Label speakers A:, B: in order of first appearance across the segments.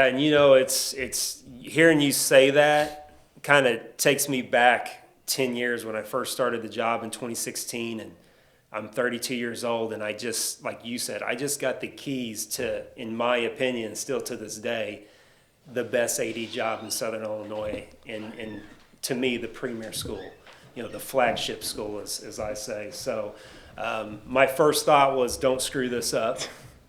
A: And it's hearing you say that kind of takes me back 10 years when I first started the job in 2016, and I'm 32 years old, and I just, like you said, I just got the keys to, in my opinion, still to this day, the best AD job in Southern Illinois, and to me, the premier school, the flagship school, as I say. So my first thought was, don't screw this up.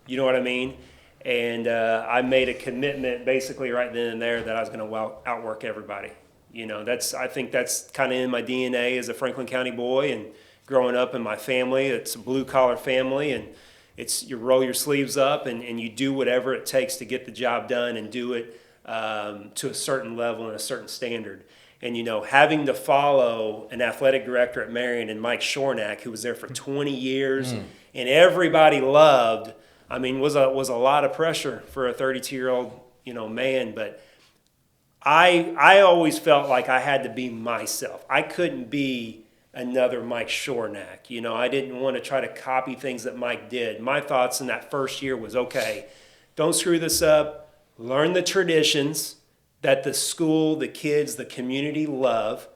A: You know what I mean? And I made a commitment basically right then and there that I was going to outwork everybody. I think that's kind of in my DNA as a Franklin County boy, and growing up in my family. It's a blue collar family, and it's you roll your sleeves up and you do whatever it takes to get the job done and do it to a certain level and a certain standard. And having to follow an athletic director at Marion and Mike Shornack, who was there for 20 years and everybody loved. I mean, was a lot of pressure for a 32-year-old, man. But I always felt like I had to be myself. I couldn't be another Mike Shornack. I didn't want to try to copy things that Mike did. My thoughts in that first year was, okay, don't screw this up. Learn the traditions that the school, the kids, the community love.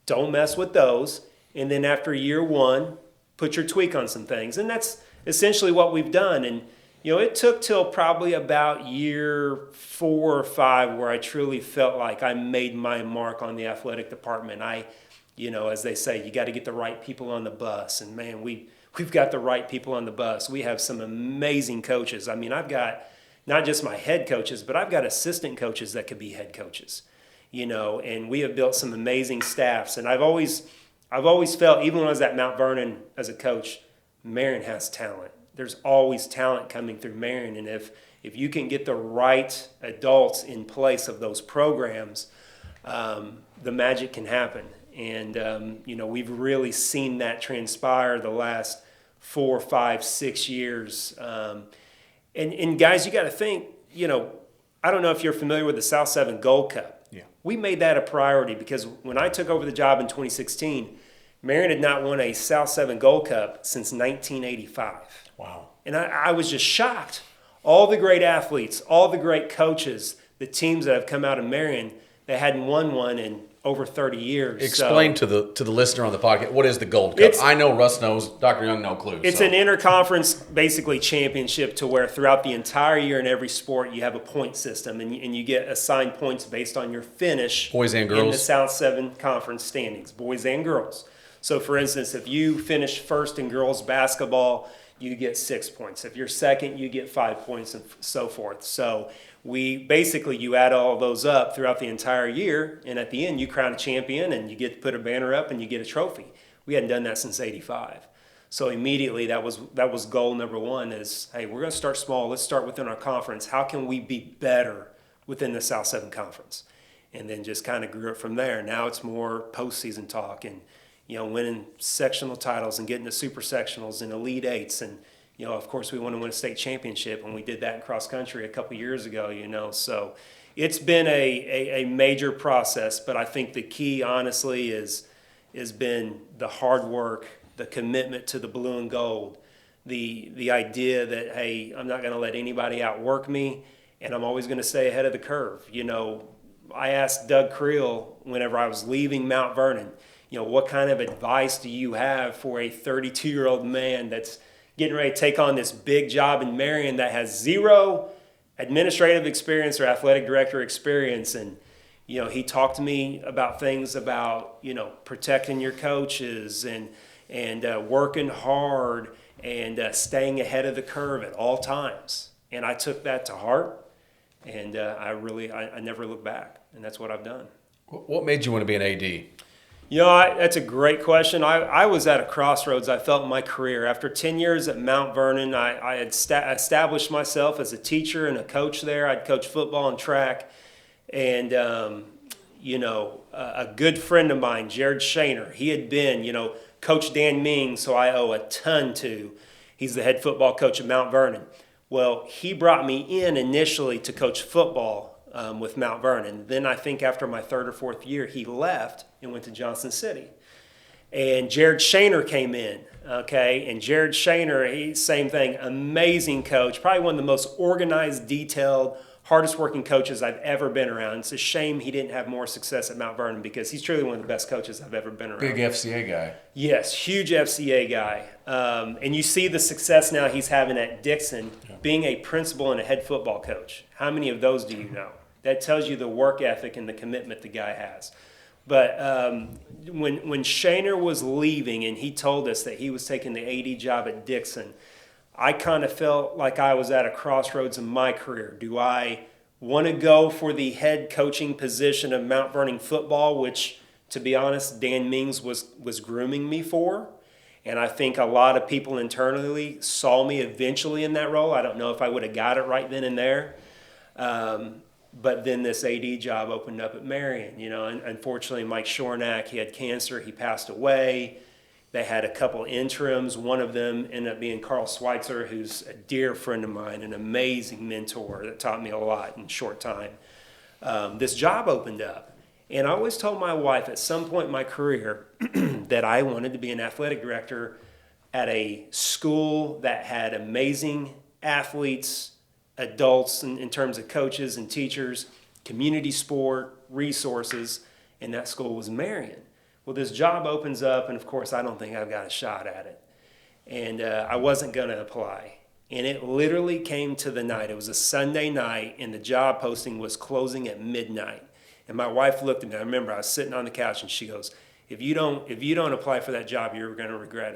A: Don't mess with those. And then after year one, put your tweak on some things. And that's essentially what we've done. And it took till probably about year 4 or 5 where I truly felt like I made my mark on the athletic department. As they say, you got to get the right people on the bus. And man, we've got the right people on the bus. We have some amazing coaches. I mean, I've got not just my head coaches, but I've got assistant coaches that could be head coaches. And we have built some amazing staffs. And I've always felt, even when I was at Mount Vernon as a coach, Marion has talent. There's always talent coming through Marion, and if you can get the right adults in place of those programs, the magic can happen. And we've really seen that transpire the last 4, 5, 6 years. And guys, you got to think. I don't know if you're familiar with the South 7 Gold Cup.
B: Yeah,
A: we made that a priority because when I took over the job in 2016, Marion had not won a South 7 Gold Cup since 1985.
B: Wow.
A: And I was just shocked. All the great athletes, all the great coaches, the teams that have come out of Marion, they hadn't won one in over 30 years.
B: Explain to the listener on the podcast, what is the Gold Cup? I know Russ knows, Dr. Young, no clue.
A: It's an interconference, basically, championship to where throughout the entire year in every sport you have a point system, and you get assigned points based on your finish.
B: Boys and girls.
A: In the South 7 conference standings, boys and girls. So, for instance, if you finish first in girls basketball, you get 6 points. If you're second, you get 5 points, and so forth. So you add all those up throughout the entire year, and at the end you crown a champion and you get to put a banner up and you get a trophy. We hadn't done that since '85. So immediately that was goal number one is, hey, we're going to start small. Let's start within our conference. How can we be better within the South 7 Conference? And then just kind of grew it from there. Now it's more postseason talk and winning sectional titles and getting to super sectionals and elite eights. And, of course, we want to win a state championship, and we did that in cross country a couple years ago, So it's been a major process, but I think the key, honestly, has been the hard work, the commitment to the blue and gold, the idea that, hey, I'm not going to let anybody outwork me, and I'm always going to stay ahead of the curve. I asked Doug Creel whenever I was leaving Mount Vernon, what kind of advice do you have for a 32-year-old man that's getting ready to take on this big job in Marion that has zero administrative experience or athletic director experience? And, he talked to me about things about, protecting your coaches and working hard and staying ahead of the curve at all times. And I took that to heart, and I never looked back, and that's what I've done.
B: What made you want to be an AD?
A: That's a great question. I was at a crossroads, I felt, in my career. After 10 years at Mount Vernon, I had established myself as a teacher and a coach there. I'd coached football and track. And, a good friend of mine, Jared Shaner, he had been, Coach Dan Mings, who I owe a ton to. He's the head football coach at Mount Vernon. Well, he brought me in initially to coach football with Mount Vernon. Then I think after my 3rd or 4th year, he left and went to Johnson City. And Jared Shaner came in, okay? And Jared Shaner, same thing, amazing coach, probably one of the most organized, detailed, hardest working coaches I've ever been around. It's a shame he didn't have more success at Mount Vernon because he's truly one of the best coaches I've ever been around.
B: Big FCA guy.
A: Yes, huge FCA guy. And you see the success now he's having at Dixon, being a principal and a head football coach. How many of those do you know? That tells you the work ethic and the commitment the guy has. But when Shaner was leaving and he told us that he was taking the AD job at Dixon, I kind of felt like I was at a crossroads in my career. Do I want to go for the head coaching position of Mount Vernon football, which, to be honest, Dan Mings was grooming me for? And I think a lot of people internally saw me eventually in that role. I don't know if I would have got it right then and there. But then this AD job opened up at Marion. And unfortunately, Mike Shornack, he had cancer. He passed away. They had a couple interims. One of them ended up being Carl Schweitzer, who's a dear friend of mine, an amazing mentor that taught me a lot in a short time. This job opened up. And I always told my wife at some point in my career that I wanted to be an athletic director at a school that had amazing athletes, adults in terms of coaches and teachers, community sport, resources, and that school was Marion. Well, this job opens up, and of course, I don't think I've got a shot at it. And I wasn't going to apply. And it literally came to the night. It was a Sunday night, and the job posting was closing at midnight. And my wife looked at me. I remember I was sitting on the couch, and she goes, if you don't apply for that job, you're going to regret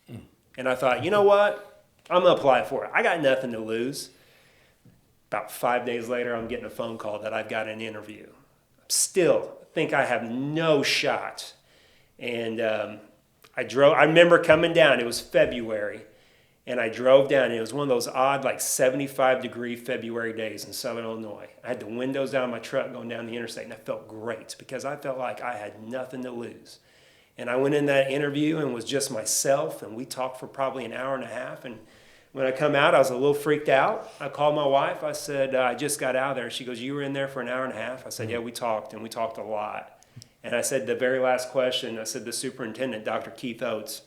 A: it. And I thought, you know what? I'm going to apply for it. I got nothing to lose. About 5 days later, I'm getting a phone call that I've got an interview. Still think I have no shot. And I remember coming down, it was February, and I drove down, and it was one of those odd, 75-degree February days in Southern Illinois. I had the windows down in my truck going down the interstate, and I felt great because I felt like I had nothing to lose. And I went in that interview and was just myself, and we talked for probably an hour and a half. And when I come out, I was a little freaked out. I called my wife. I said, I just got out of there. She goes, you were in there for an hour and a half? I said, yeah, we talked, and we talked a lot. And I said the very last question, I said the superintendent, Dr. Keith Oates,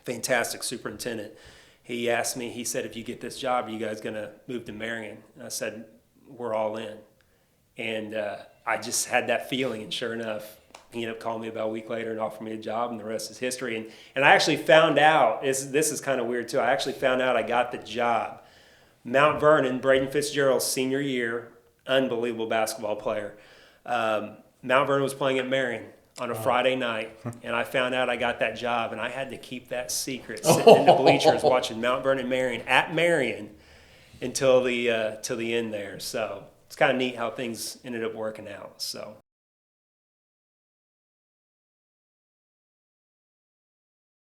A: fantastic superintendent, he asked me, he said, if you get this job, are you guys going to move to Marion? And I said, we're all in. And I just had that feeling, and sure enough, he ended up calling me about a week later and offered me a job, and the rest is history. And I actually found out, this is kind of weird too, I actually found out I got the job. Mount Vernon, Braden Fitzgerald's senior year, unbelievable basketball player. Mount Vernon was playing at Marion on a Friday night, and I found out I got that job, and I had to keep that secret, sitting in the bleachers watching Mount Vernon Marion at Marion until the end there. So it's kind of neat how things ended up working out. So.